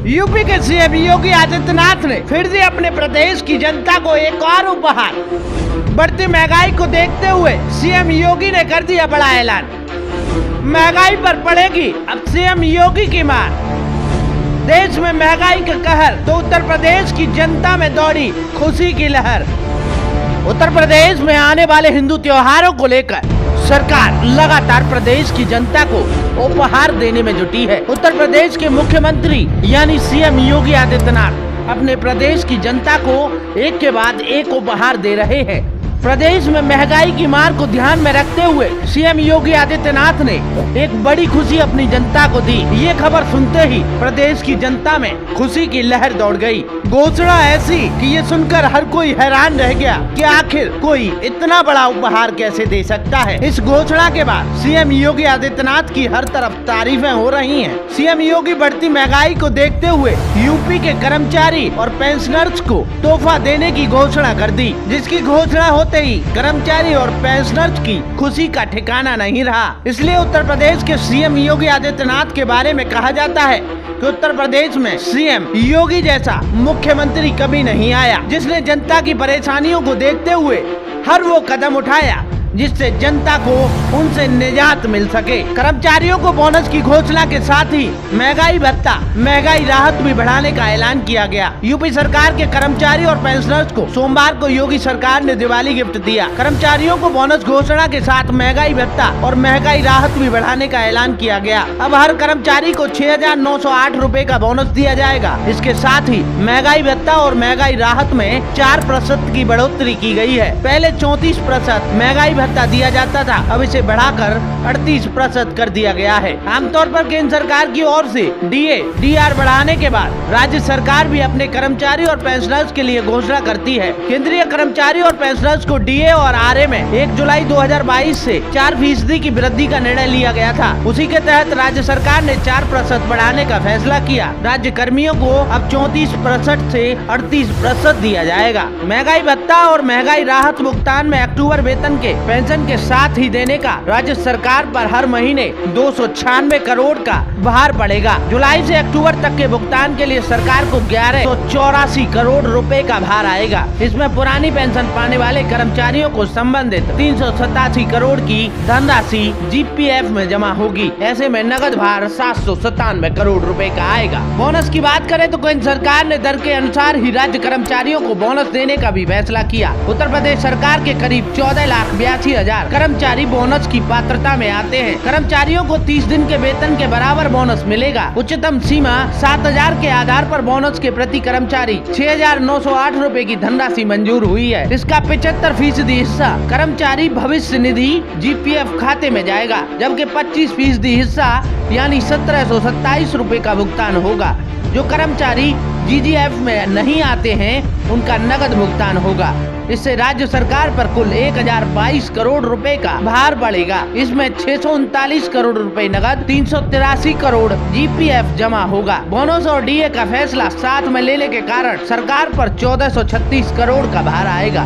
UP के CM Yogi Adityanath ने फिर से अपने प्रदेश की जनता को एक और उपहार। बढ़ती महंगाई को देखते हुए सीएम योगी ने कर दिया बड़ा ऐलान। महंगाई पर पड़ेगी अब सीएम योगी की मार। देश में महंगाई का कहर तो उत्तर प्रदेश की जनता में दौड़ी खुशी की लहर। उत्तर प्रदेश में आने वाले हिंदू त्योहारों को लेकर सरकार लगातार प्रदेश की जनता को उपहार देने में जुटी है। उत्तर प्रदेश के मुख्यमंत्री यानी सीएम योगी आदित्यनाथ अपने प्रदेश की जनता को एक के बाद एक उपहार दे रहे हैं। प्रदेश में महंगाई की मार को ध्यान में रखते हुए सीएम योगी आदित्यनाथ ने एक बड़ी खुशी अपनी जनता को दी। ये खबर सुनते ही प्रदेश की जनता में खुशी की लहर दौड़ गई। घोषणा ऐसी कि ये सुनकर हर कोई हैरान रह गया कि आखिर कोई इतना बड़ा उपहार कैसे दे सकता है। इस घोषणा के बाद सीएम योगी आदित्यनाथ की हर तरफ तारीफें हो रही हैं। सीएम योगी बढ़ती महंगाई को देखते हुए यूपी के कर्मचारी और पेंशनर्स को तोहफा देने की घोषणा कर दी, जिसकी घोषणा होते ही कर्मचारी और पेंशनर्स की खुशी का ठिकाना नहीं रहा। इसलिए उत्तर प्रदेश के सीएम योगी आदित्यनाथ के बारे में कहा जाता है कि उत्तर प्रदेश में सीएम योगी जैसा मुख्यमंत्री कभी नहीं आया, जिसने जनता की परेशानियों को देखते हुए हर वो कदम उठाया जिससे जनता को उनसे निजात मिल सके। कर्मचारियों को बोनस की घोषणा के साथ ही महंगाई भत्ता, महंगाई राहत भी बढ़ाने का ऐलान किया गया। यूपी सरकार के कर्मचारी और पेंशनर्स को सोमवार को योगी सरकार ने दिवाली गिफ्ट दिया। कर्मचारियों को बोनस घोषणा के साथ महंगाई भत्ता और महंगाई राहत भी बढ़ाने का ऐलान किया गया। अब हर कर्मचारी को 6,908 रूपए का बोनस दिया जाएगा। इसके साथ ही महंगाई भत्ता और महंगाई राहत में 4% की बढ़ोतरी की गई है। पहले 34% महंगाई भत्ता दिया जाता था, अब इसे बढ़ाकर 38% कर दिया गया है। आमतौर पर केंद्र सरकार की ओर से डीआर बढ़ाने के बाद राज्य सरकार भी अपने कर्मचारी और पेंशनर्स के लिए घोषणा करती है। केंद्रीय कर्मचारी और पेंशनर्स को डीए और आरए में 1 जुलाई 2022 से 4% की वृद्धि का निर्णय लिया गया था। उसी के तहत राज्य सरकार ने 4% बढ़ाने का फैसला किया। राज्य कर्मियों को अब 34% से 38% दिया जाएगा। महंगाई भत्ता और महंगाई राहत भुगतान में अक्टूबर वेतन के पेंशन के साथ ही देने का राज्य सरकार पर हर महीने 296 करोड़ का भार पड़ेगा। जुलाई से अक्टूबर तक के भुगतान के लिए सरकार को 1184 करोड़ रुपए का भार आएगा। इसमें पुरानी पेंशन पाने वाले कर्मचारियों को संबंधित 387 करोड़ की धनराशि जीपीएफ में जमा होगी। ऐसे में नगद भार 797 करोड़ रुपए का आएगा। बोनस की बात करें तो केंद्र सरकार ने दर के अनुसार ही राज्य कर्मचारियों को बोनस देने का भी फैसला किया। उत्तर प्रदेश सरकार के करीब 14,82,000 कर्मचारी बोनस की पात्रता में आते हैं। कर्मचारियों को 30 दिन के वेतन के बराबर बोनस मिलेगा। उच्चतम सीमा 7,000 के आधार पर बोनस के प्रति कर्मचारी 6,908 रूपए की धनराशि मंजूर हुई है। इसका 75% हिस्सा कर्मचारी भविष्य निधि जीपीएफ खाते में जाएगा, जबकि 25% हिस्सा यानी 1,727 रूपए का भुगतान होगा। जो कर्मचारी जीजीएफ में नहीं आते हैं उनका नगद भुगतान होगा। इससे राज्य सरकार पर कुल 1,022 करोड़ रुपए का भार पड़ेगा। इसमें 639 करोड़ रुपए नगद, 383 करोड़ जीपीएफ जमा होगा। बोनस और डीए का फैसला साथ में लेने के कारण सरकार पर 1,436 करोड़ का भार आएगा।